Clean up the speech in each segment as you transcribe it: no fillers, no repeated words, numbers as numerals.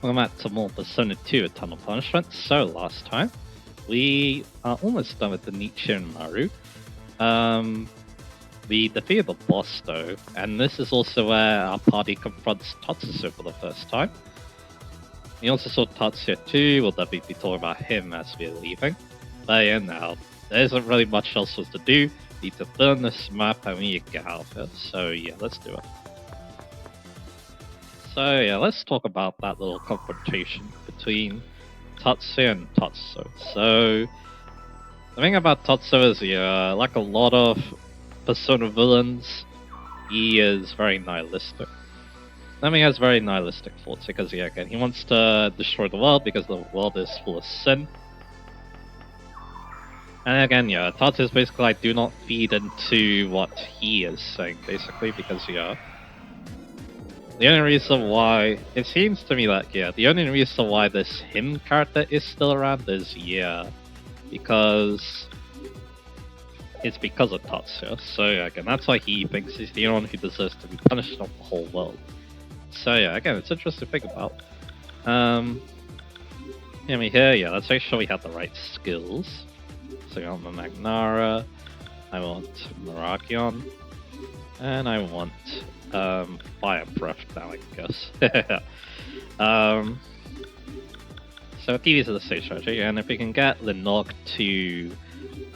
Welcome back to more Persona 2 Eternal Punishment. So last time, we are almost done with the Nietzsche and Maru. We defeated the boss though, and this is also where our party confronts Tatsuya for the first time. We also saw Tatsuya too, we'll definitely be talking about him as we're leaving. But yeah, now, there isn't really much else for us to do. We need to burn this map and we need to get out of here. So yeah, let's do it. So yeah, let's talk about that little confrontation between Tatsuya and Tatsu. So the thing about Tatsu is, like a lot of Persona villains, he is very nihilistic. I mean, he has very nihilistic thoughts because, again, he wants to destroy the world because the world is full of sin. And again, Tatsu is basically like, do not feed into what he is saying, basically, because, the only reason why, it seems to me that, the only reason why this him character is still around is, because it's because of Tatsuya. So, again, that's why he thinks he's the only one who deserves to be punished, not the whole world. So, again, it's interesting to think about. Here, let's make sure we have the right skills. So, I want the Magnara, I want Miragion, and I want Fire Breath now, I guess. So keys to the stage strategy, and if we can get Linog to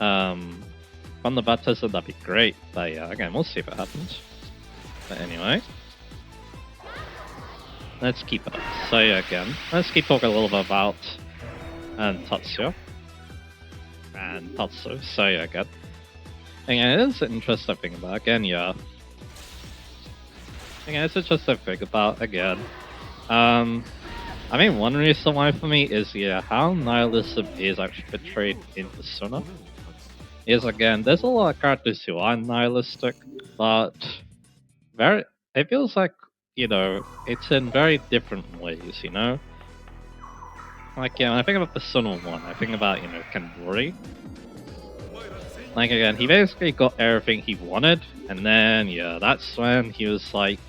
run the baptism, that'd be great. But yeah, again, we'll see if it happens. But anyway, let's keep it up. So yeah, again, let's keep talking a little bit about Tatsuya and Tatsu. So yeah, again, it is an interesting thing about, again, it's interesting to think about, again. I mean, one reason why for me is, how nihilism is actually portrayed in Persona. Is, again, there's a lot of characters who are nihilistic, but it feels like, it's in very different ways, Like, when I think about Persona 1, I think about, Kandori. Like, again, he basically got everything he wanted, and then, that's when he was like,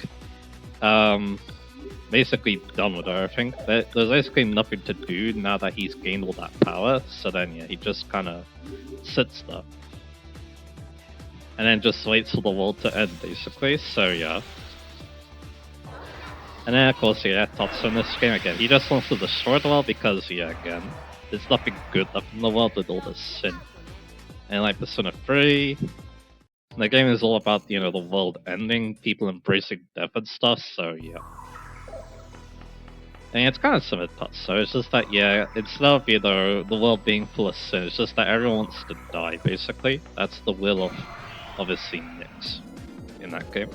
basically done with everything. There's basically nothing to do now that he's gained all that power, so then, he just kind of sits there. And then just waits for the world to end, basically, so yeah. And then, of course, Tatsu in this game, again, he just wants to destroy the world because, again, there's nothing good left in the world with all this sin. And like Persona 3, the game is all about, the world ending, people embracing death and stuff, so yeah. And it's kind of similar to Tatsu, so it's just that, instead of, the world being full of sin, it's just that everyone wants to die, basically. That's the will of, obviously, Nyx in that game.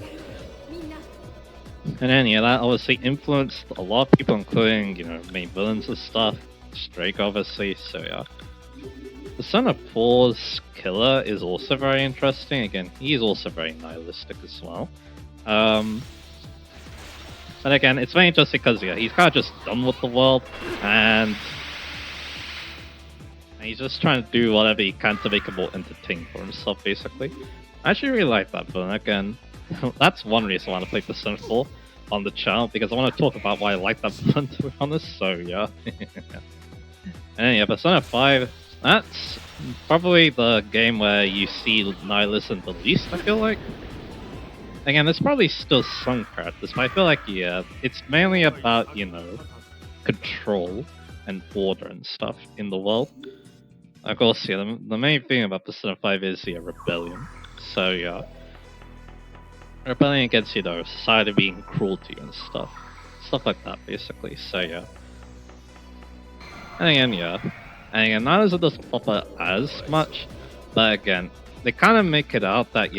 And then, that obviously influenced a lot of people, including, main villains and stuff. Drake, obviously, so yeah. Persona 4's killer is also very interesting. Again, he's also very nihilistic as well. But again, it's mainly just because he's kind of just done with the world, and he's just trying to do whatever he can to make it more entertaining for himself, basically. I actually really like that, but again, that's one reason I want to play Persona 4 on the channel, because I want to talk about why I like that villain, to be honest, so yeah. And yeah, Persona 5, that's probably the game where you see nihilism the least, I feel like. Again, there's probably still some characters, but I feel like, it's mainly about, control and order and stuff in the world. Of course, the main thing about Persona 5 is, rebellion. So, yeah. Rebellion against, society being cruel to you and stuff. Stuff like that, basically, so yeah. And again, And again, nihilism doesn't pop up as much, but again, they kind of make it out that,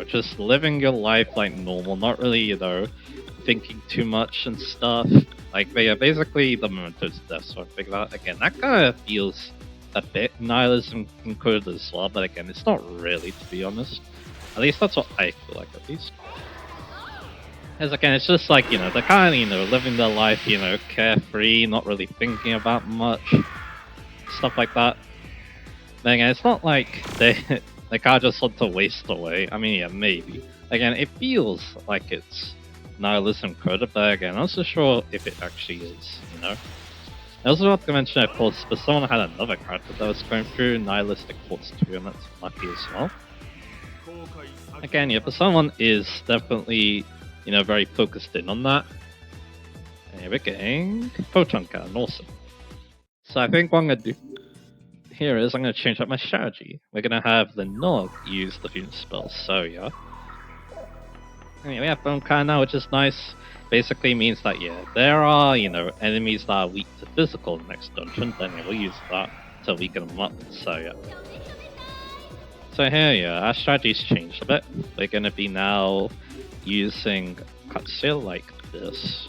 just living your life like normal, not really, thinking too much and stuff. Like, basically the mementos death sort of thing. Again, that kind of feels a bit nihilism included as well, but again, it's not really, to be honest. At least that's what I feel like, at least. As again, it's just like, they're kind of, living their life, carefree, not really thinking about much. Stuff like that. Then again, it's not like they can't just want to waste away. I mean, maybe. Again, it feels like it's nihilism coded, but again, I'm not so sure if it actually is, know. I also want to mention, of course, but someone had another character that was going through Nihilistic Thoughts too, and that's Maki as well. Again, yeah, but someone is definitely, very focused in on that. And we're getting Photon Cannon, awesome. So I think what I'm going to do here is I'm going to change up my strategy. We're going to have the Nog use the fusion spell, so yeah. Anyway, we have Bone Cannon now, which is nice. Basically means that, yeah, there are, enemies that are weak to physical in the next dungeon, then we'll use that to weaken them up, so yeah. So here, yeah, our strategy's changed a bit. We're going to be now using Katsuya like this.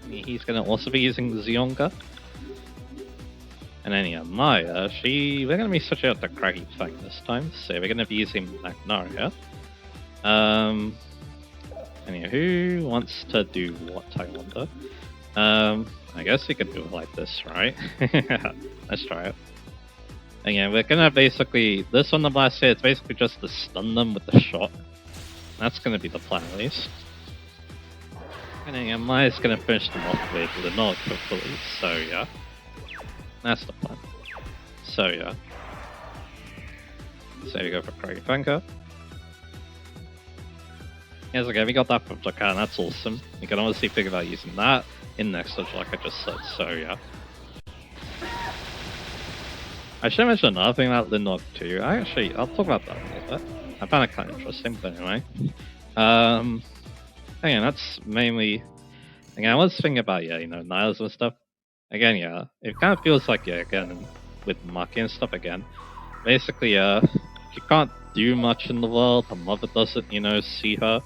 He's going to also be using Zionga. And then yeah, Maya, we're going to be switching out the Craggy Fang this time, so we're going to be using Magnaria. Anyway, who wants to do what, I wonder? I guess we could do it like this, right? Let's try it. And yeah, we're gonna basically, this one the blast here, it's basically just to stun them with the shot. That's gonna be the plan at least. And then yeah, Maya's gonna finish them off with the Nog hopefully, so yeah. That's the plan. So yeah. So we go for Craggy Fanker. Yes, okay, we got that from Jakan, that's awesome. You can honestly figure out using that in next touch like I just said, so yeah. I should mention another thing about Lindog too. I'll talk about that a little bit. I found it kind of interesting, but anyway. Again, that's mainly... Again, I was thinking about, Nihilism and stuff. Again, yeah, it kind of feels like, again, with Maki and stuff again. Basically, she can't do much in the world, her mother doesn't, see her.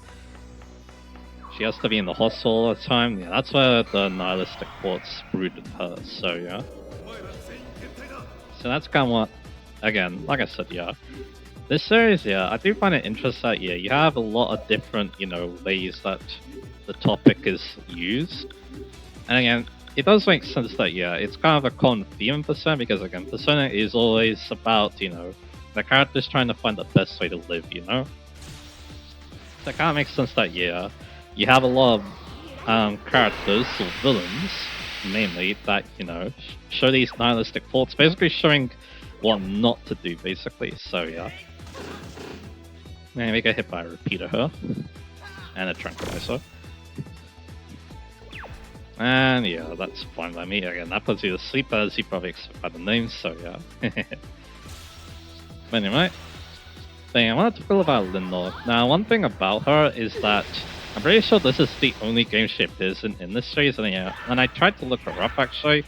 She has to be in the hospital all the time. Yeah, that's where the nihilistic thoughts rooted her, so yeah. So that's kind of what, again, like I said, yeah. This series, yeah, I do find it interesting that, yeah, you have a lot of different, ways that the topic is used. And again, it does make sense that, yeah, it's kind of a common theme in Persona, because again, Persona is always about, the characters trying to find the best way to live, So it kind of makes sense that, yeah, you have a lot of characters or villains, mainly, that, show these nihilistic thoughts, basically showing what not to do, basically, so yeah. And we get hit by a repeater here, and a tranquilizer. And yeah, that's fine by me. Again, that puts you to sleep, as you probably expect by the name, so yeah. But anyway, I want to talk about Lindor. Now, one thing about her is that I'm pretty sure this is the only game she appears in this series, and yeah, when I tried to look her up actually,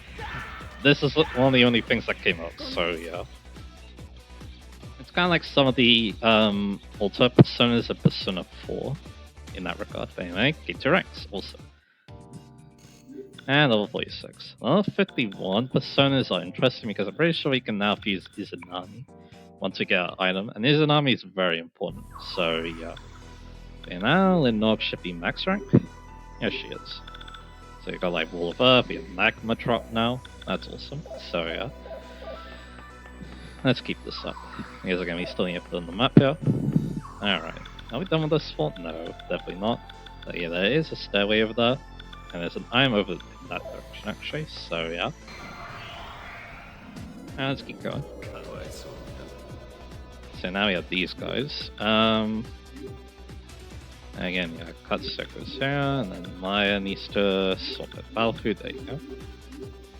this is one of the only things that came up, so yeah. It's kind of like some of the alter personas of Persona 4 in that regard, but anyway, get to ranks, also. And level 46. Level 51 personas are interesting because I'm pretty sure we can now fuse Izanami once we get our item, and Izanami is very important, so yeah. Okay, now Linnog should be max rank. Yeah, she is. So you got like Wall of Earth, we have Magma Drop now. That's awesome. So yeah. Let's keep this up. I guess again, we still need to put on the map here. Alright. Are we done with this spot? No, definitely not. But yeah, there is a stairway over there. And there's an item over in that direction actually, so yeah. And let's keep going. So now we have these guys. Again, yeah, cut circles here, and then Maya needs to sort the battlefield, there you go.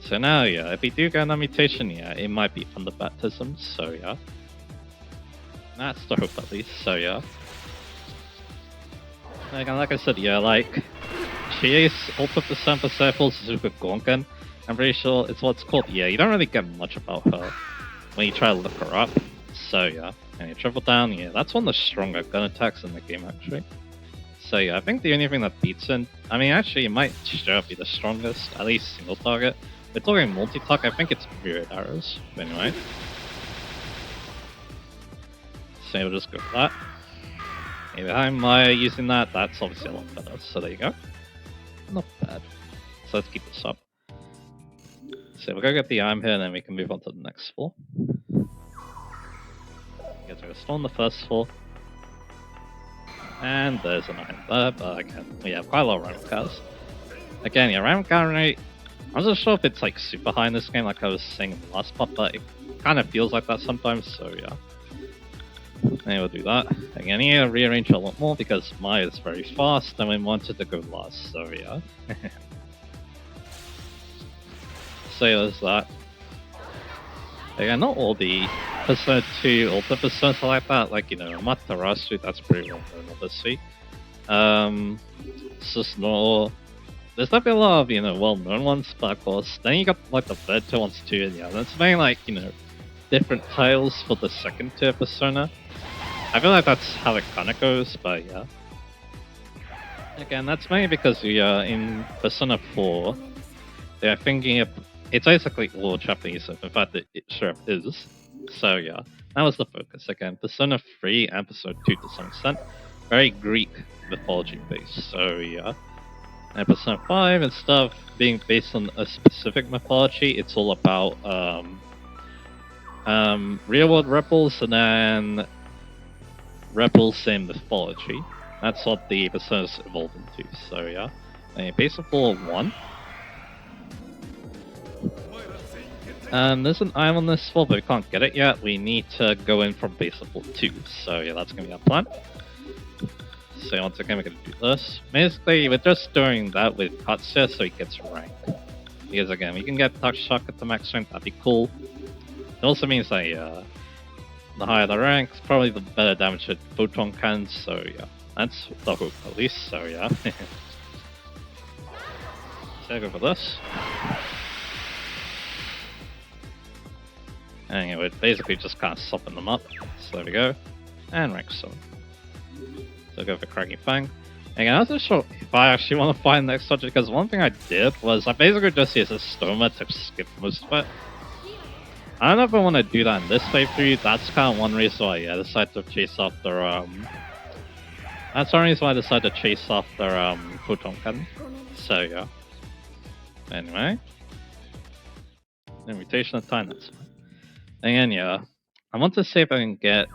So now, yeah, if we do get a mutation, yeah, it might be under baptism, so yeah. That's the hope at least, so yeah. Again, like I said, yeah, like, she is Ultra Percent for Circle Suzuka Gonken. I'm pretty sure it's what's called, yeah, you don't really get much about her when you try to look her up, so yeah. And you travel down, yeah, that's one of the stronger gun attacks in the game actually. So yeah, I think the only thing that beats it, I mean actually it might straight up be the strongest, at least single target. We're talking multi-target, I think it's myriad arrows, but anyway. So we'll just go for that. Maybe behind Maya using that, that's obviously a lot better, so there you go. Not bad. So let's keep this up. So we'll go get the arm here and then we can move on to the next floor. I guess we're still on the first floor. And there's an item there, but again, we have quite a lot of rival cars. Again, yeah, RAM count rate, I'm not sure if it's like super high in this game like I was saying in the last part, but it kind of feels like that sometimes, so yeah. And we'll do that. Again, you need to rearrange a lot more because Maya is very fast and we wanted to go last, so yeah. So there's that. Again, not all the Persona 2 Ultra Personas are like that, like, you know, Matarasu, that's pretty well known, obviously. Susno, there's definitely a lot of, you know, well-known ones, but of course, then you got, like, the third tier ones too, and yeah, that's mainly, like, you know, different titles for the second tier Persona. I feel like that's how it kind of goes, but yeah. Again, that's mainly because we are in Persona 4, they are thinking of, it's basically all Japanese, in fact, it sure is. So yeah, that was the focus. Again, Persona 3 and Persona 2 to some extent, very Greek mythology based, so yeah. And Persona 5 and stuff being based on a specific mythology, it's all about real world rebels and then rebels in mythology. That's what the Personas evolved into, so yeah. And based on 401. There's an item on this floor, but we can't get it yet. We need to go in from base level 2, so yeah, that's gonna be our plan. So once again, we're gonna do this. Basically, we're just doing that with Katsuya so he gets rank. Because again, we can get Touch Shock at the max rank, that'd be cool. It also means that the higher the ranks, probably the better damage with Photon Cannons, so yeah. That's the hope at least, so yeah. So I go for this. And yeah, we're basically just kind of sopping them up. So there we go. And rank 7. So go for Craggy Fang. Again, I wasn't sure if I actually want to find the next subject, because one thing I did was I basically just used a Stoma to skip most of it. I don't know if I want to do that in this playthrough. That's kind of one reason why I decided to chase after that's one reason why I decided to chase after Photon Cannon. So yeah. Anyway. Invitation of Time, that's fine. Again, yeah. I want to see if I can get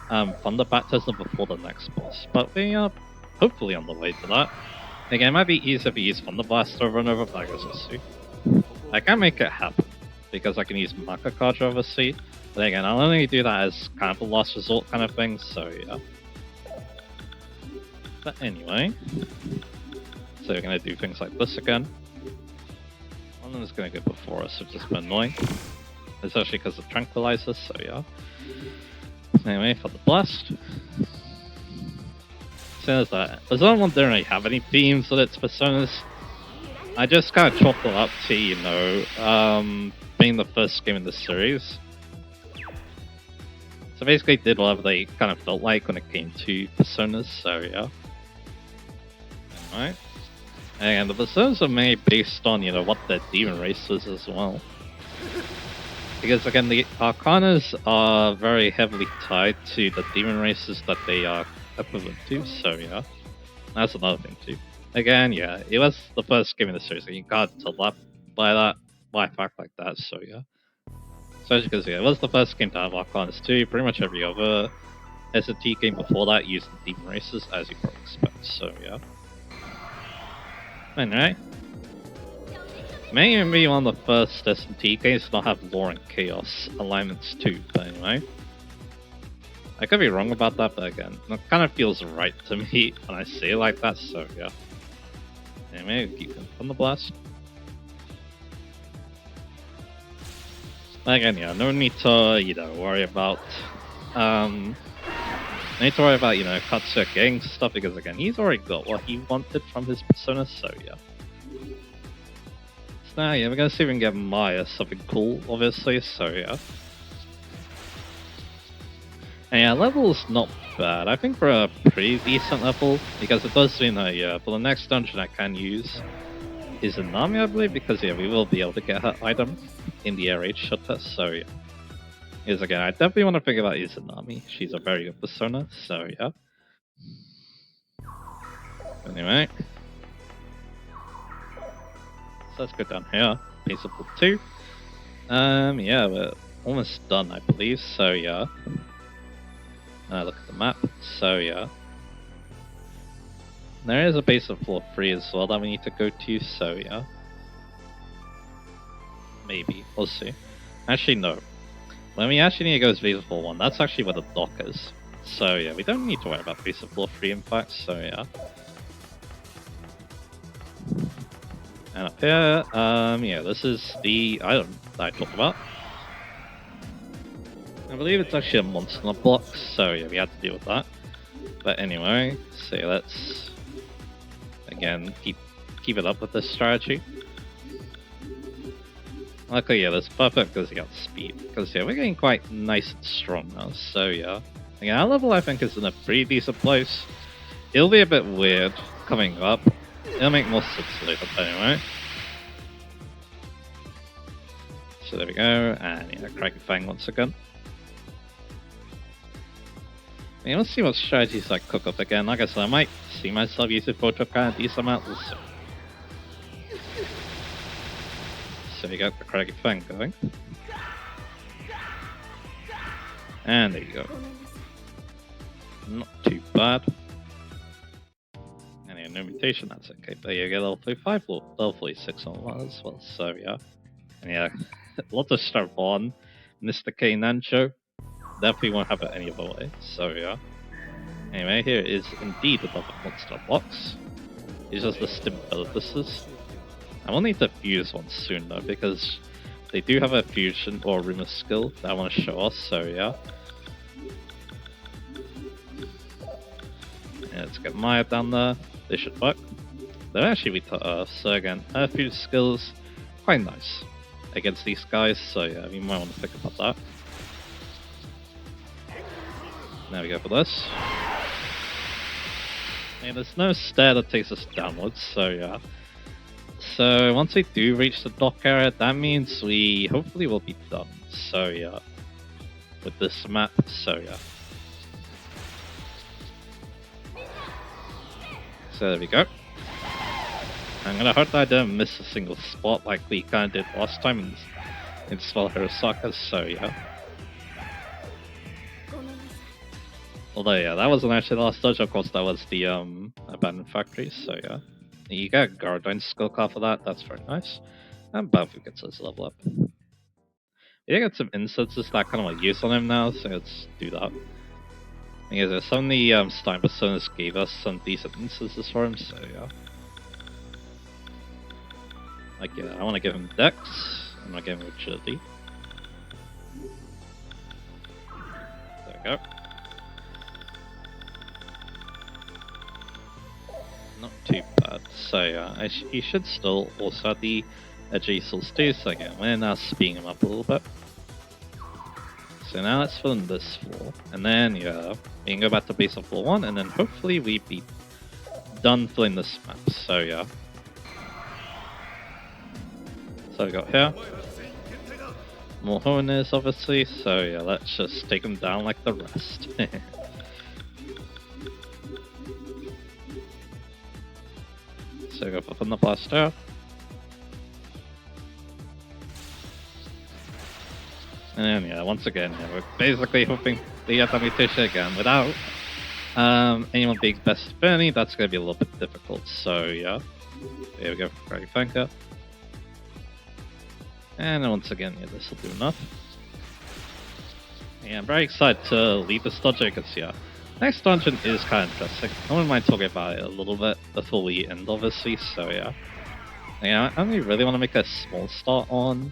Thunder Baptism before the next boss, but we are hopefully on the way to that. Again, it might be easier if we use Thunder Blast over and over, but I guess we'll see. I can make it happen, because I can use Maka Kaja obviously, but again, I'll only do that as kind of a last resort kind of thing, so yeah. But anyway, so we're going to do things like this again. One of them is going to go before us, which is a bit annoying. Especially because of tranquilizers, so yeah. Anyway, for the blast. So there's that. As long as I don't really have any themes with its personas, I just kind of chalked it up to, you know, being the first game in the series. So basically did whatever they kind of felt like when it came to personas, so yeah. Alright. And the personas are mainly based on, you know, what their demon race is as well. Because again, the Arcanas are very heavily tied to the demon races that they are equivalent to, so yeah. That's another thing too. Again, yeah, it was the first game in the series, so you got to left by that, by a fact like that, so yeah. So as you can see, it was the first game to have Arcanas too. Pretty much every other S&T game before that used the demon races, as you probably expect, so yeah. Anyway. May even be one of the first S&T games to not have Lore and Chaos alignments too, but anyway. I could be wrong about that, but again, it kind of feels right to me when I say it like that, so yeah. Anyway, keep them from the blast. Again, yeah, no need to, you know, worry about, no need to worry about, you know, Katsuya getting stuff, because again, he's already got what he wanted from his persona, so yeah. Now, yeah, we're gonna see if we can get Maya something cool, obviously, so yeah. And yeah, level's not bad. I think we're a pretty decent level, because it does mean that, yeah, for the next dungeon I can use Izanami, I believe, because yeah, we will be able to get her item in the air raid shutter, so yeah. Because again, I definitely want to figure out Izanami. She's a very good persona, so yeah. Anyway. So let's go down here, base level 2. Yeah, we're almost done, I believe, so yeah. Look at the map, so yeah. There is a base of floor 3 as well that we need to go to, so yeah. Maybe, we'll see. Actually, no. When we actually need to go to base of floor 1, that's actually where the dock is. So yeah, we don't need to worry about base of floor 3 in fact, so yeah. And up here, yeah, this is the item that I talked about. I believe it's actually a monster block, so yeah, we had to deal with that. But anyway, so yeah, let's again keep it up with this strategy. Luckily, yeah, that's perfect because he got speed. Because yeah, we're getting quite nice and strong now, so yeah. Again, our level I think is in a pretty decent place. It'll be a bit weird coming up. It'll make more sense later, but anyway. So there we go, and yeah, Cracking Fang once again. Yeah, let's see what strategies I cook up again. Like I said, I might see myself using Photo kind of decent amount. We'll see. So we got the Craggy Fang going. And there you go. Not too bad. And yeah, no mutation, that's okay. There you go, level 35, level 46 on one as well. So yeah. And yeah, lots of stuff on Mr. K Nancho. Definitely won't have it any other way. So yeah. Anyway, here is indeed another monster box. It's just the stabilities. I will need to fuse one soon though, because they do have a fusion or rumor skill that I want to show us, so yeah. Let's get Maya down there. This should work. They're actually weak to Earth, so again, Earth fusion skills, quite nice against these guys, so yeah, we might want to think about that. There we go for this. And there's no stair that takes us downwards, so yeah. So once we do reach the dock area, that means we hopefully will be done. So yeah, with this map, so yeah. So there we go. I'm gonna hope that I didn't miss a single spot like we kinda did last time in Swell Hirosaka, so yeah. Although yeah, that wasn't actually the last dodge, of course that was the abandoned factory, so yeah. You get a Guardian skill card for that, that's very nice. And Battlefield gets us level up. We get some instances that kind of like use on him now, so let's do that. Because some of the Stein personas gave us some decent instances for him, so yeah. Like yeah, I want to give him Dex, I'm gonna give him Agility. There we go. Not too bad. So yeah, he should still also have the adjacent too, so again, we're now speeding him up a little bit. So now let's fill in this floor, and then yeah, we can go back to base of floor 1, and then hopefully we be done filling this map, so yeah. So we got here. More Honers obviously, so yeah, let's just take them down like the rest. So go up on the blaster. And then yeah, once again, yeah, we're basically hoping they get that mutation again without anyone being best Bernie. That's going to be a little bit difficult. So yeah, there we go for Craggy Fanker. And then once again, yeah, this will do enough. Yeah, I'm very excited to lead this dungeon because yeah, next dungeon is kind of interesting. I wouldn't mind talking about it a little bit before we end, obviously. So yeah, I only really want to make a small start on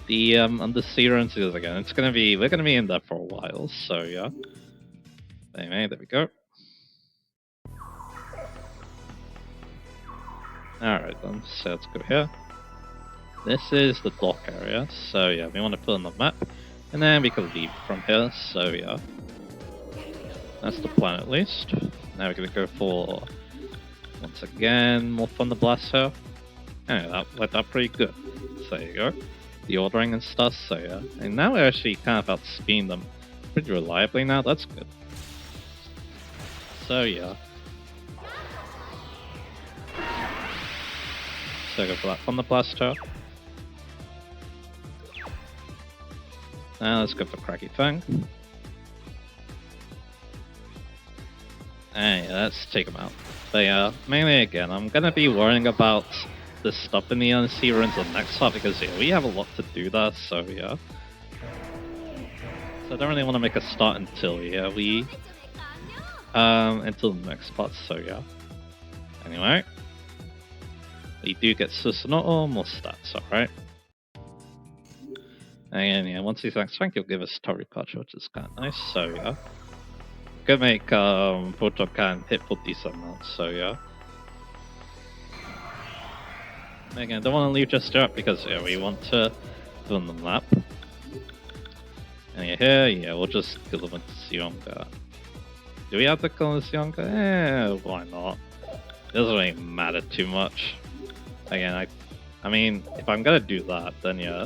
the undersea runs because again, we're gonna be in there for a while. So yeah. Anyway, there we go. All right then, so let's go here. This is the dock area, so yeah, we want to fill in the map, and then we can leave from here. So yeah. That's the plan at least. Now we're gonna go for, once again, more Thunder Blast here. Yeah, that worked out pretty good. So there you go. The ordering and stuff, so yeah. And now we're actually kind of outspeeding them pretty reliably now, that's good. So yeah. So go for that Thunder Blast here. Now let's go for Craggy Fang. And yeah, let's take him out. But yeah, mainly again, I'm gonna be worrying about the stuff in the NC ruins the next part because yeah, we have a lot to do there, so yeah. So I don't really want to make a start until yeah we until the next part, so yeah. Anyway. We do get Susanoo, more stats, alright. And yeah, once he's max rank, he'll give us Torikochi, which is kind of nice, so yeah. Could make Protokan hit for decent amounts, so yeah. Again, don't want to leave just yet because yeah, we want to fill in the map. And yeah, here, yeah, we'll just kill him with Sionga. Do we have to kill him with Sionga? Why not? It doesn't really matter too much. Again, I mean, if I'm gonna do that, then yeah.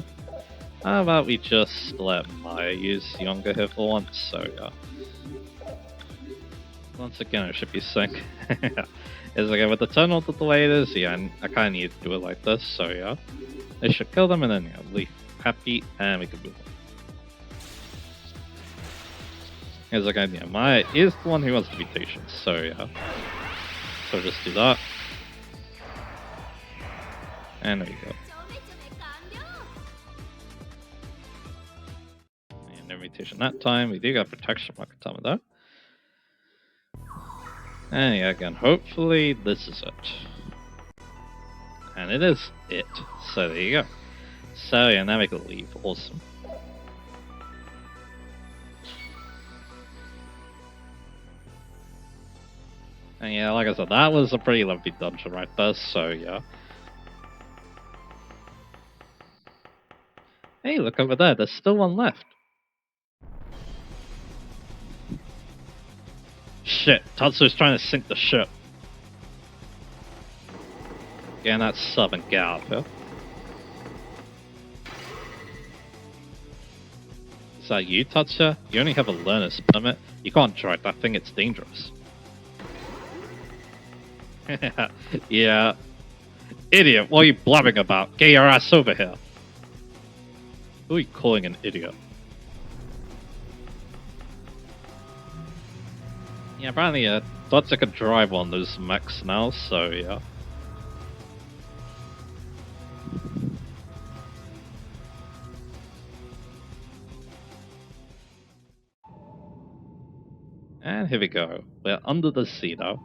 How about we just let Maya use Sionga here for once, so yeah. Once again, it should be sync. It's again with the turn order the way it is, yeah, and I kinda need to do it like this, so yeah. They should kill them and then yeah, leave happy and we can move on. Here's again, yeah, Maya is the one who wants to be patient, so yeah. So just do that. And there you go. And no mutation that time. We do got protection Makatama though. And yeah, again, hopefully this is it. And it is it. So there you go. So yeah, now we can leave. Awesome. And yeah, like I said, that was a pretty lengthy dungeon right there, so yeah. Hey, look over there, there's still one left. Shit, Tatsu's trying to sink the ship. Getting that sub and get out of here. Is that you, Tatsu? You only have a learner's permit. You can't drive that thing, it's dangerous. Yeah. Idiot, what are you blabbing about? Get your ass over here. Who are you calling an idiot? Yeah, apparently, Tatsu can drive on those mechs now, so yeah. And here we go. We're under the sea now.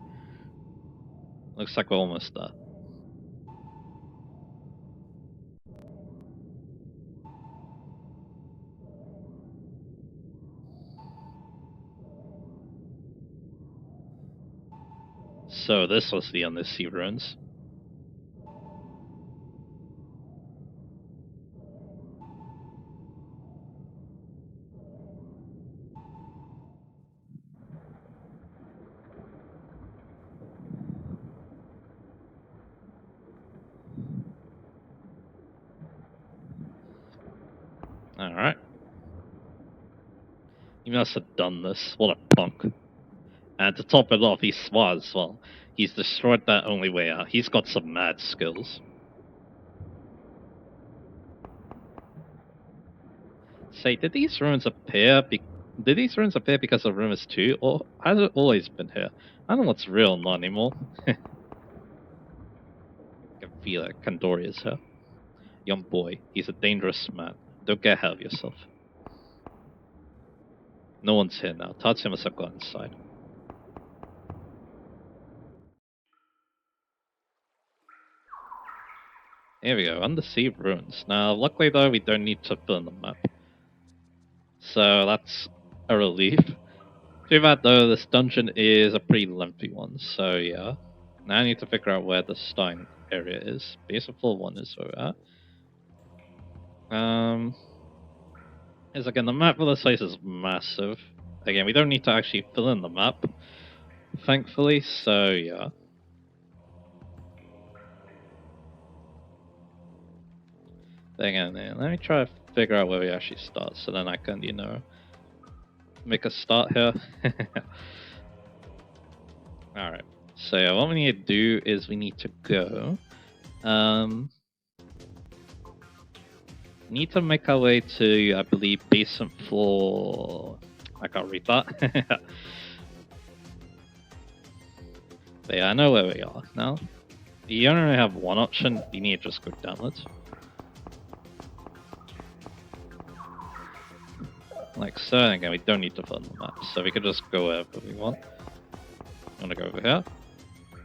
Looks like we're almost there. So this was the undersea ruins. Alright. He must have done this. What a punk. And to top it off, he's smart as well. He's destroyed that only way out. He's got some mad skills. Say, did these ruins appear because of rumors too, or has it always been here? I don't know what's real, not anymore. I can feel it. Kandori is here. Young boy, he's a dangerous man. Don't get ahead of yourself. No one's here now. Tatsu must have gone inside. Here we go, undersea ruins. Now, luckily though, we don't need to fill in the map. So that's a relief. Too bad though, this dungeon is a pretty lengthy one, so yeah. Now I need to figure out where the starting area is. Base of floor 1 is where we're at. Is again, the map for this place is massive. Again, we don't need to actually fill in the map, thankfully, so yeah. Again, let me try to figure out where we actually start, so then I can, you know, make a start here. Alright, so yeah, what we need to do is we need to go. Need to make our way to, I believe, basement floor. I can't read that. But yeah, I know where we are now. You only have one option, you need to just go downwards. Like so, and again, we don't need to fill the map, so we could just go wherever we want. I'm gonna go over here.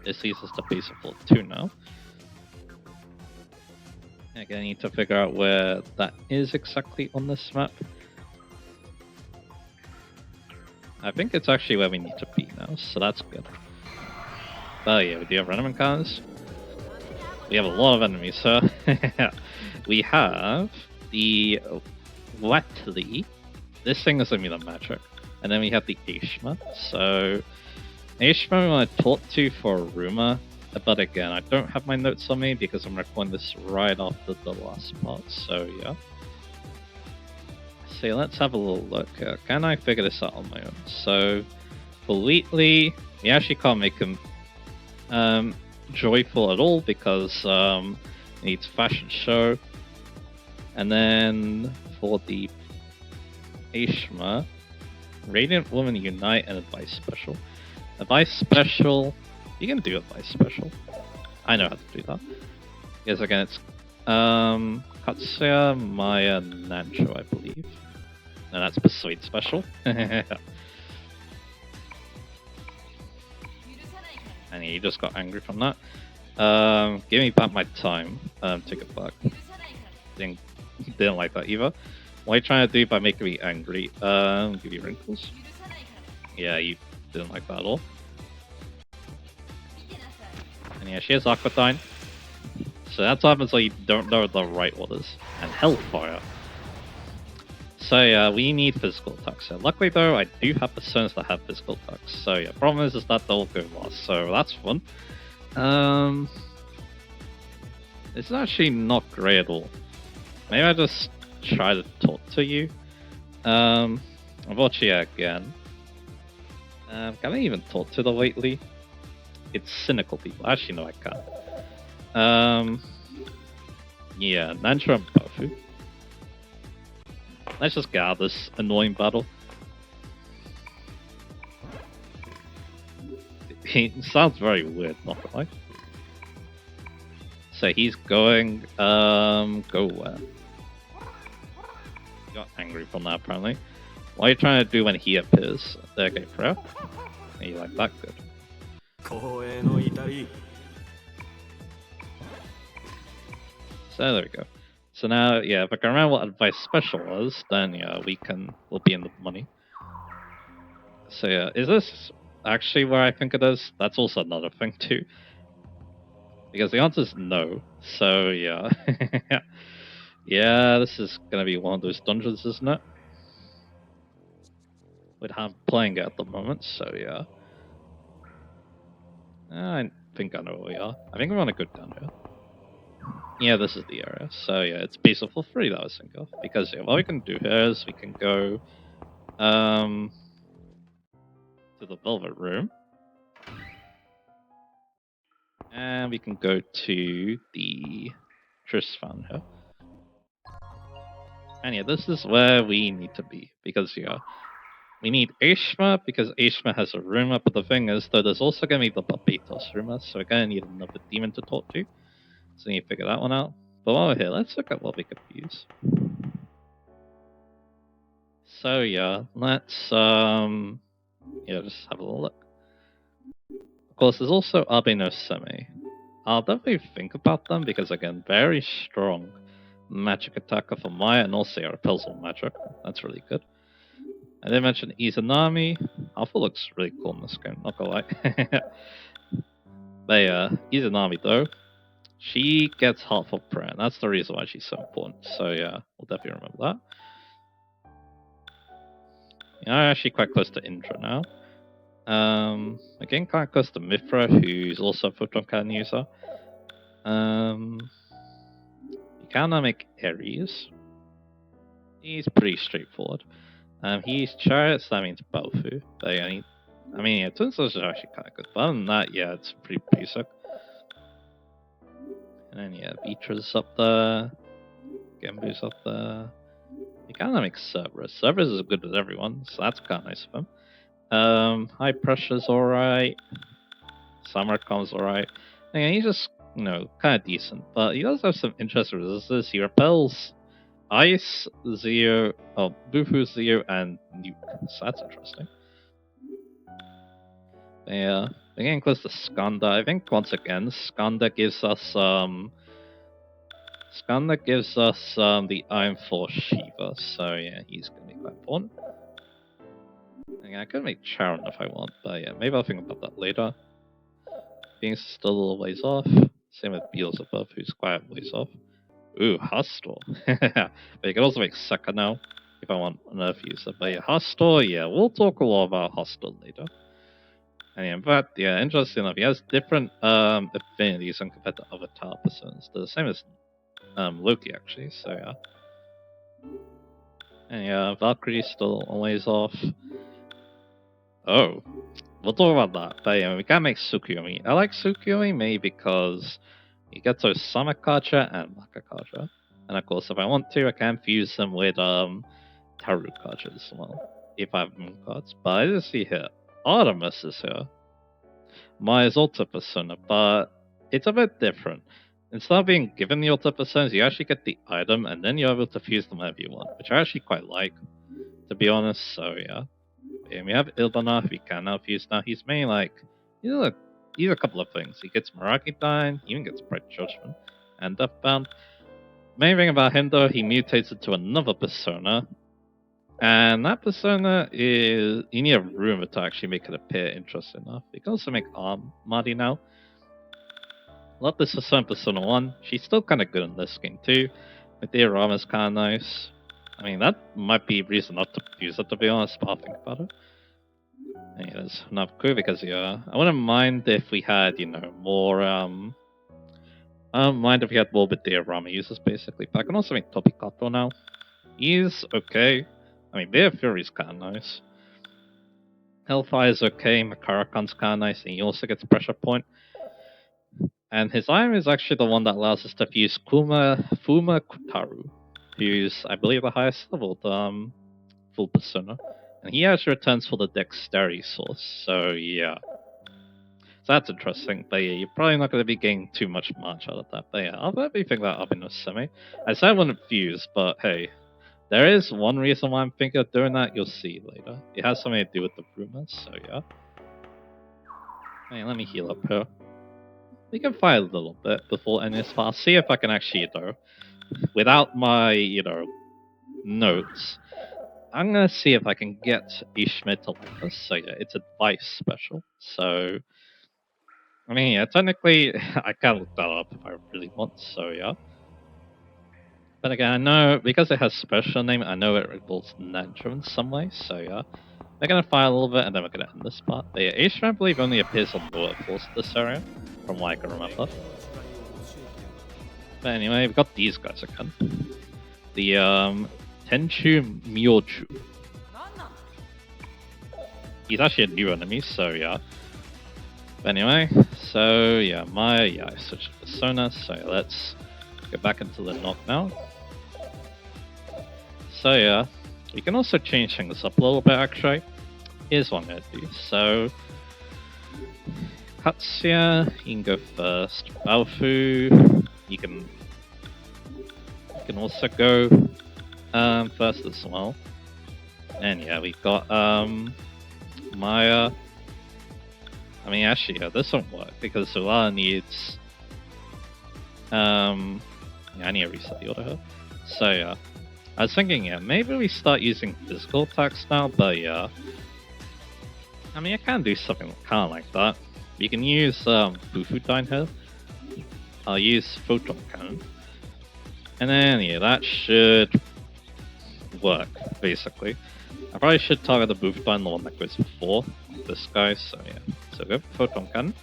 This leads us to base of floor 2 now. Again, I need to figure out where that is exactly on this map. I think it's actually where we need to be now, so that's good. Oh yeah, we do have random encounters. We have a lot of enemies, so we have the Wetley. This thing is gonna be the magic. And then we have the Ashma. So Ashma we want to talk to for a rumor. But again, I don't have my notes on me because I'm recording this right after the last part, so yeah. So let's have a little look. Can I figure this out on my own? So for Wheatley, we actually can't make him joyful at all because he needs fashion show. And then for the Ashma, Radiant Woman Unite and Advice Special. Advice Special, you can do Advice Special. I know how to do that. Because again, it's Katsuya, Maya, Nancho, I believe. No, that's Persuade Special. And he just got angry from that. Give me back my time. Take it back. Didn't like that either. What are you trying to do by making me angry? Give you wrinkles? Yeah, you didn't like that at all. And yeah, she has Aquatine. So that's what happens when you don't know the right orders. And Hellfire. So yeah, we need physical attacks. So luckily though, I do have personas that have physical attacks. So yeah, problem is that they'll go last. So that's fun. It's actually not great at all. Maybe I just try to talk to you. Unfortunately again. Can I even talk to the lately? It's cynical people. Actually, no, I can't. Yeah, Nantra and Bafu. Let's just get out of this annoying battle. It sounds very weird, not gonna lie. So he's going, go where? He got angry from that apparently. What are you trying to do when he appears? There, okay, prayer. And you like that? Good. So there we go. So now, yeah, if I can remember what Advice Special was, then yeah, we'll be in the money. So yeah, is this actually where I think it is? That's also another thing too. Because the answer is no. So yeah. Yeah, this is gonna be one of those dungeons, isn't it? With how I'm playing it at the moment, so yeah. I think I know where we are. I think we want to go down here. Yeah, this is the area. So yeah, it's base of level 3 that I was thinking of. Because yeah, what we can do here is we can go to the Velvet Room. And we can go to the Tristan here. And yeah, this is where we need to be. Because yeah, we need Ashma because Ashma has a rumor, but the thing is, though, there's also going to be the Barbatos rumor, so we're going to need another demon to talk to. So we need to figure that one out. But while we're here, let's look at what we could use. So yeah, let's just have a little look. Of course, there's also Abeno Semi. I'll definitely think about them because again, very strong magic attacker for Maya and also repulsal magic. That's really good. I did mention Izanami. Alpha looks really cool in this game, not gonna lie. But yeah, Izanami though, she gets half of prayer, and that's the reason why she's so important. So yeah, we'll definitely remember that. Yeah, I'm actually quite close to Indra now. Again, quite close to Mithra, who's also a Photon Cannon user. You can now make Ares. He's pretty straightforward. He's Chariots, that means Baofu. But yeah, yeah, Twin Souls is actually kind of good. But other than that, yeah, it's pretty basic. And then yeah, Vitra's up there. Gembu's up there. You kind of make Cerberus. Cerberus is good with everyone, so that's kind of nice of him. High Pressure's alright. Summer comes alright. And he's just, kind of decent. But he does have some interesting resistances. He repels Ice, Zero, Bufu, Zero, and Nuke. So that's interesting. Yeah. We're getting close to Skanda. I think once again, Skanda gives us the Iron Force Shiva, so yeah, he's gonna be quite important. Yeah, I could make Charon if I want, but yeah, maybe I'll think about that later. Being still a little ways off. Same with Beelzebub, who's quite a ways off. Ooh, Hostile. But you can also make Sekka now, if I want another user. But yeah, Hostile, yeah, we'll talk a lot about Hostile later. And yeah, but yeah, interesting enough, he has different affinities when compared to other tower personas. They're the same as Loki, actually, so yeah. And yeah, Valkyrie's still always off. Oh, we'll talk about that. But yeah, we can't make Tsukuyomi. I like Tsukuyomi mainly because you get those Summer Kaja and Maka Kaja. And of course, if I want to, I can fuse them with Taru Kaja as well, if I have moon cards. But I just see here, Artemis is here. My Ultra Persona, but it's a bit different. Instead of being given the Ultra Personas, you actually get the item, and then you're able to fuse them whenever you want, which I actually quite like, to be honest, so yeah. And we have Ilbana, who we can now fuse now. He's mainly like, he's a couple of things. He gets Mirakidyne, he even gets Bright Judgment, and Deathbound. Main thing about him though, he mutates into another persona, and that persona is, you need a rumor to actually make it appear interesting enough. You can also make Armadi now. Love this Persona 1. She's still kind of good in this game too. Meteorama's kind of nice. I mean, that might be reason not to use it, to be honest, but I'll think about it. And yeah, that's not cool because, yeah, I wouldn't mind if we had, more, I don't mind if we had more Meteorama users, basically. But I can also make Topikato now. He's okay. I mean, Bear Fury's kind of nice. Hellfire's okay, Makarakan's kind of nice, and he also gets Pressure Point. And his item is actually the one that allows us to fuse Fuma Kutaru, who's, I believe, the highest level, full persona. And he actually returns for the Dexterity source, so yeah. So that's interesting, but yeah, you're probably not going to be getting too much out of that. But yeah, I'll maybe pick that up in a semi. I said I wouldn't fuse, but hey, there is one reason why I'm thinking of doing that, you'll see later. It has something to do with the rumors, so yeah. Hey, let me heal up here. We can fight a little bit before ending this part. I'll see if I can actually, without my, notes, I'm gonna see if I can get Ishmael to like us. So yeah, it's advice special. So, I mean, yeah, technically, I can look that up if I really want, so yeah. But again, I know, because it has special name, I know it revolves Nandro in some way, so yeah. We're gonna fight a little bit, and then we're gonna end this part. But yeah, Ishmael, I believe, only appears on lower floors of this area, from what I can remember. But anyway, we've got these guys again. The, Tenchu Myoju. He's actually a new enemy, so yeah. But anyway, so yeah, I switched to Persona, so let's go back into the knock now. So yeah, we can also change things up a little bit actually. Here's what I'm gonna do. So, Katsuya, you can go first. Balfu, you can also go first as well. And yeah, we've got Maya. I mean, actually, yeah, this won't work because Zulala needs. Yeah, I need to reset the order here. So yeah, I was thinking, yeah, maybe we start using physical attacks now, but yeah. I mean, I can do something kind of like that. You can use Bufudyne here. I'll use Photon Cannon. And then, yeah, that should work, basically. I probably should target the Bufudyne, the one that goes before this guy, so yeah. So go for Photon Cannon.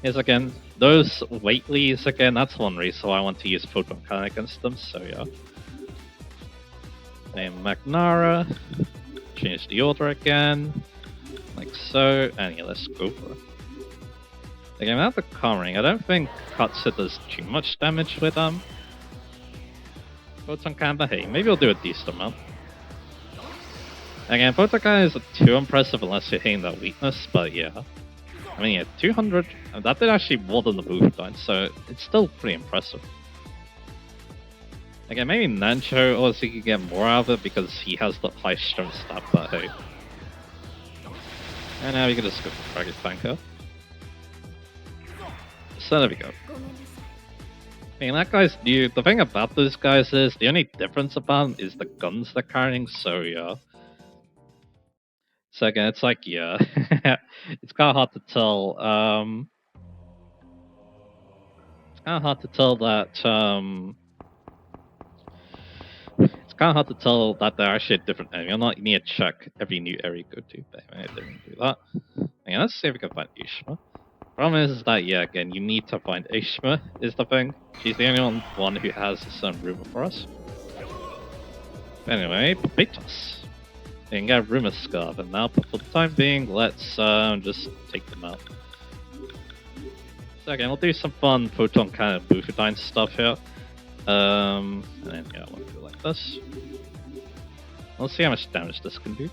Here's again, those Waitlys again, that's one reason why I want to use Photon Cannon against them, so yeah. Name Magnara. Change the order again, like so, and yeah, let's go for it. Again, without the covering, I don't think Katsu does too much damage with Photon Cannon, but hey, maybe I'll do a decent amount. Again, Photon Cannon isn't too impressive unless you're hitting that weakness, but yeah. I mean, yeah, 200, that did actually more than the boost line, so it's still pretty impressive. Again, maybe Nancho also could get more out of it because he has the high strength stat, but hey. And now we can just go for Dragon Tanker. So there we go. I mean, that guy's new. The thing about those guys is the only difference about them is the guns they're carrying, so yeah. So again, it's like, yeah. It's kind of hard to tell. It's kind of hard to tell that. It's kind of hard to tell that they're actually a different enemy. You need to check every new area you go to, but I didn't do that. Okay, let's see if we can find Ishma. Problem is that, yeah, again, you need to find Ishma, is the thing. She's the only one who has some rumor for us. But anyway, Papitos. They can get rumor scarf, and now, but for the time being, let's just take them out. So again, we'll do some fun photon cannon Bufudine stuff here. And then, yeah, we'll do it like this. Let's see how much damage this can do.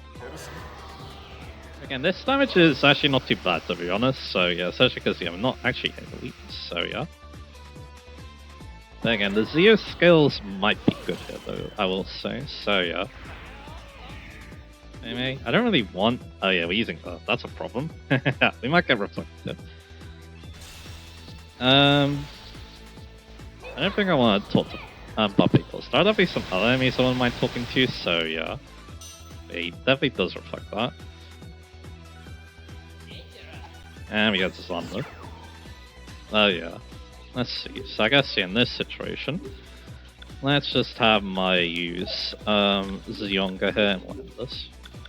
Again, this damage is actually not too bad, to be honest. So yeah, especially because I'm not actually hitting the weakness, so yeah. But again, the Zeo skills might be good here, though, I will say. So yeah. Anyway, I don't really want... Oh yeah, we're using that. That's a problem. We might get reflected. I don't think I want to talk to about people. There are definitely some other enemies I wouldn't mind talking to, so yeah. He definitely does reflect that. And we got this on though. Oh yeah. Let's see. So I guess in this situation, let's just have my use Zionga here and we'll have this.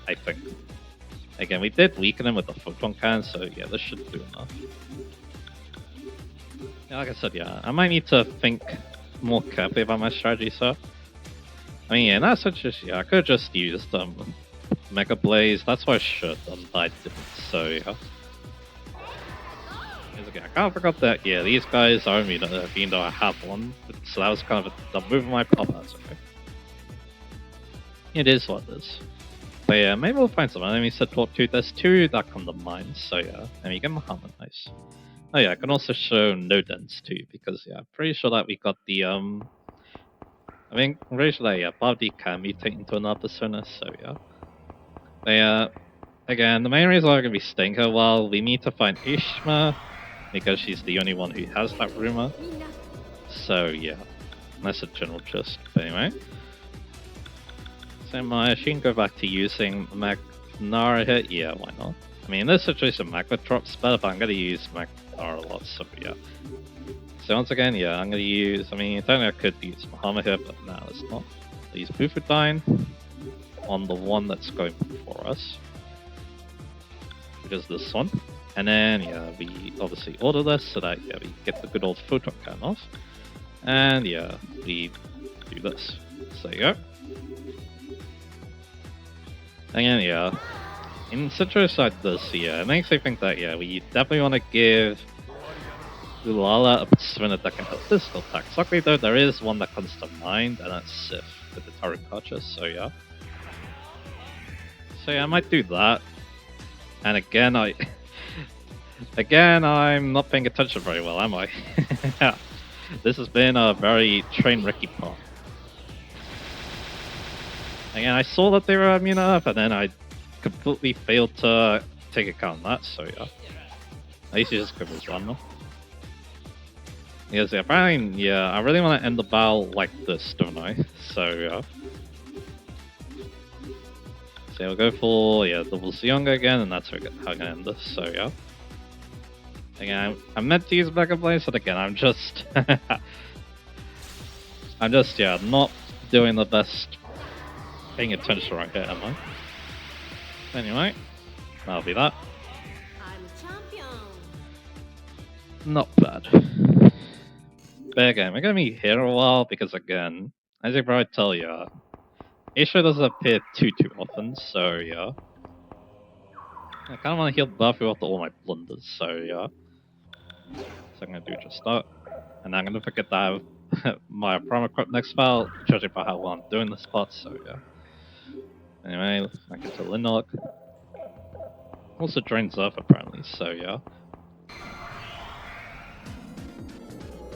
I think. Again, we did weaken him with the photon cannon, so yeah, this should do enough. Yeah, like I said, yeah, I might need to think more carefully about my strategy, so. I mean, yeah, in that situation, yeah, I could have just used Mega Blaze. That's what I should have done, but I didn't, so yeah. Again, I kind of forgot that, yeah, these guys are immune, even though I have one, so that was kind of a move of my pop, that's okay. It is what it is. But yeah, maybe we'll find some enemies to talk to. There's two that come to mind, so yeah. And we get Muhammad, nice. Oh yeah, I can also show no dents too, because yeah, I'm pretty sure that we got the I mean, I'm pretty sure that yeah, Bobby can mutate into another persona, so yeah. But yeah, again, the main reason why I'm gonna be staying here a while, we need to find Ishma, because she's the only one who has that rumor. So yeah, that's a general gist. But anyway. So my she can go back to using Magnara here. Yeah, why not? I mean, in this situation, Magma drops better, but I'm gonna use Magnara a lot, so yeah. So once again, yeah, I'm gonna use. I mean, technically I could use Muhammad here, but now it's not. I'll use Bufudine on the one that's going before us, which is this one. And then yeah, we obviously order this so that yeah we get the good old photon cannon off, and yeah we do this. So there you go. Again, yeah, in situations like this, yeah, it makes me think that, yeah, we definitely want to give Ulala a persona that can help physical attacks. Luckily, though, there is one that comes to mind, and that's Sif with the turret purchase, so yeah. So yeah, I might do that. And again, Again, I'm not paying attention very well, am I? This has been a very train wrecky part. Again, I saw that they were immune up, and then I completely failed to take account of that, so yeah. I used to just go with one. Because yeah, apparently, yeah, I really want to end the battle like this, don't I? So yeah. So we'll go for, yeah, double Zionga again, and that's how I'm gonna end this, so yeah. Again, I meant to use Mega Blaze, but again, I'm just... I'm just, yeah, not doing the best paying attention right here, am I? Anyway, that'll be that. Not bad. But again, we're gonna be here a while because again, as I probably tell you, Isha doesn't appear too often, so yeah. I kinda wanna heal Buffy after all my blunders, so yeah. So I'm gonna do just that. And I'm gonna forget that I have my primer crop next file, judging by how well I'm doing this part, so yeah. Anyway, let's back into Linlock. Also drains Earth apparently, so yeah.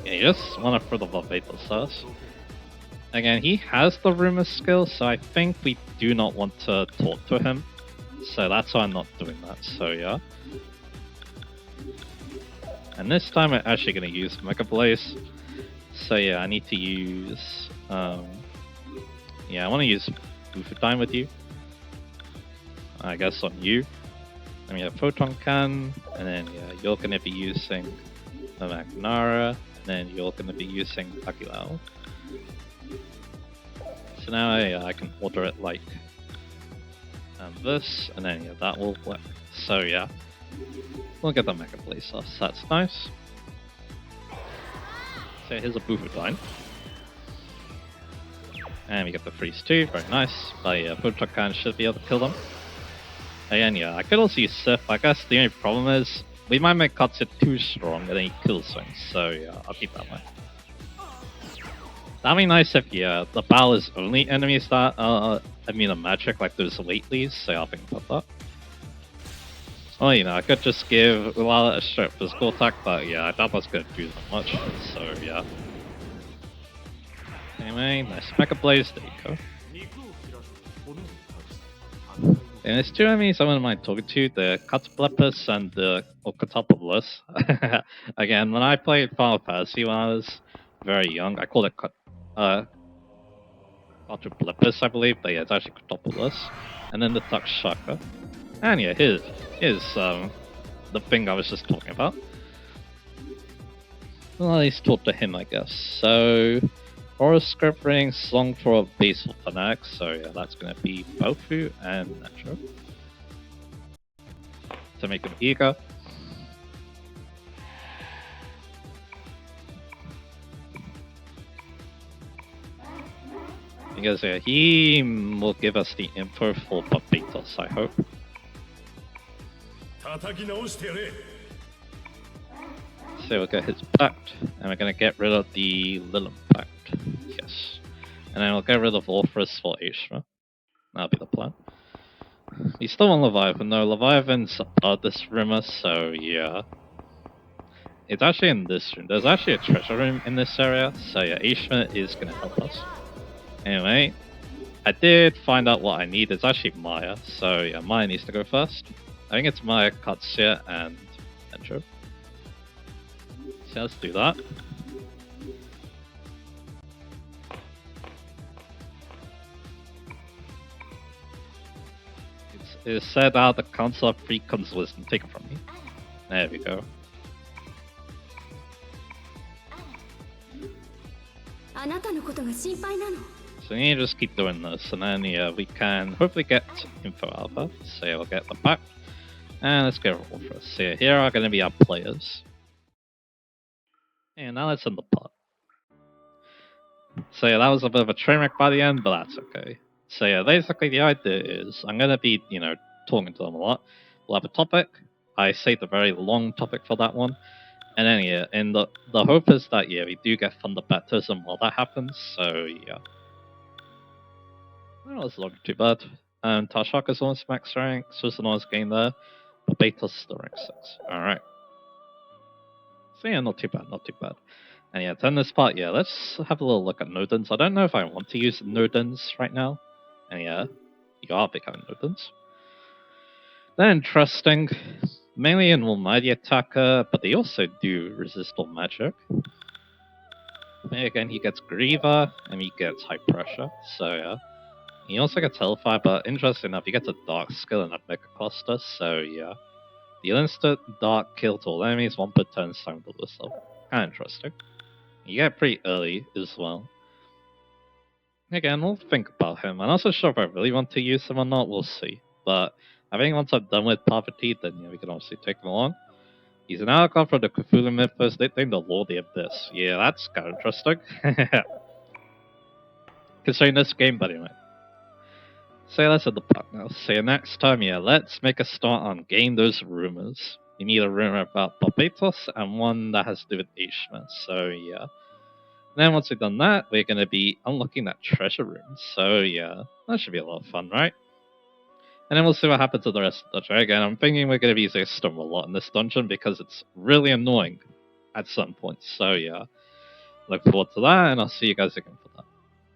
Yeah, you just want to throw the Barbados first. Again, he has the rumor skill, so I think we do not want to talk to him. So that's why I'm not doing that, so yeah. And this time I'm actually going to use Mega Blaze. So yeah, I need to use... yeah, I want to use Bufudine with you. I guess on you. Then we have Photon Can, and then yeah, you're going to be using the Magnara, and then you're going to be using Agilao. So now I can order it like this, and then yeah, that will work. So yeah, we'll get the Mega Blaze off, so that's nice. So here's a Bufudine. And we get the freeze too, very nice. But yeah, Photon Can should be able to kill them. Again, yeah, I could also use Sif. I guess the only problem is we might make Katsu too strong and then he kills things. So yeah, I'll keep that in mind. That'd be nice if yeah, the battle is only enemies that immune to magic, like those latelies. So I'll think about that. Well, you know, I could just give Ulala a straight physical attack, but yeah, I doubt that's gonna do that much. So yeah. Anyway, nice Mega Blaze. There you go. And there's two enemies I wouldn't mind talking to, the Cataplepus and the Cataplepus. Again, when I played Final Fantasy when I was very young, I called it Cataplepus, I believe, but yeah, it's actually Cataplepus. And then the Takshaka. And yeah, here's the thing I was just talking about. Well, let's talk to him, I guess. So, Horoscope Ring, Song for a Basal Fanatic, so yeah, that's gonna be Bofu and Nacho. To make him eager. Because yeah, he will give us the info for Barbados, I hope. So we'll get his Pact, and we're gonna get rid of the Lilum Pact. Yes. And then we'll get rid of Orpheus for Ashma. That'll be the plan. We still want Leviathan though. Leviathan's above this rumor, so yeah. It's actually in this room. There's actually a treasure room in this area, so yeah, Ashma is gonna help us. Anyway, I did find out what I need. It's actually Maya, so yeah, Maya needs to go first. I think it's Maya, Katsuya, and Entro. So let's do that. It's said out the council of free comes wisdom taken from me. There we go. So we need to just keep doing this, and then yeah, we can hopefully get info out of her. So yeah, we'll get the back. And let's get a roll for us. So yeah, here are going to be our players. And now let's end the pot. So yeah, that was a bit of a train wreck by the end, but that's okay. So yeah, basically the idea is I'm going to be, you know, talking to them a lot. We'll have a topic. I saved a very long topic for that one. And then yeah, and the hope is that yeah, we do get Thunder Baptism while that happens, so yeah. Well, it's not too bad. Tashaka's almost max rank, Susanoo's getting there, but Beta's still rank 6. Alright. So yeah, not too bad, not too bad. And yeah, to end this part, yeah, let's have a little look at Nodens. I don't know if I want to use Nodens right now. And yeah, you are becoming Nodens. They're interesting, mainly in Almighty Attacker, but they also do resist all magic. And again, he gets Grieva, and he gets High Pressure, so yeah. He also gets Hellfire, but interesting enough, he gets a Dark Skill and a Mega Cluster, so yeah. The instant Dark kill to all enemies, 1 per turn, time to this level. Kinda interesting. You get pretty early as well. Again, we'll think about him. I'm not so sure if I really want to use him or not, we'll see. But I think once I'm done with Poverty, then yeah, we can obviously take him along. He's an icon from the Cthulhu Mythos, they think the Lord of the Abyss. Yeah, that's kinda interesting. Considering this game, but anyway. So let's hit the part now. So next time, yeah, let's make a start on getting those rumors. You need a rumor about Barbados and one that has to do with Ishma, so yeah. And then once we've done that, we're going to be unlocking that treasure room, so yeah, that should be a lot of fun, right? And then we'll see what happens to the rest of the dungeon. Again, I'm thinking we're going to be using Storm a lot in this dungeon because it's really annoying at some points, so yeah. look forward to that, and I'll see you guys again.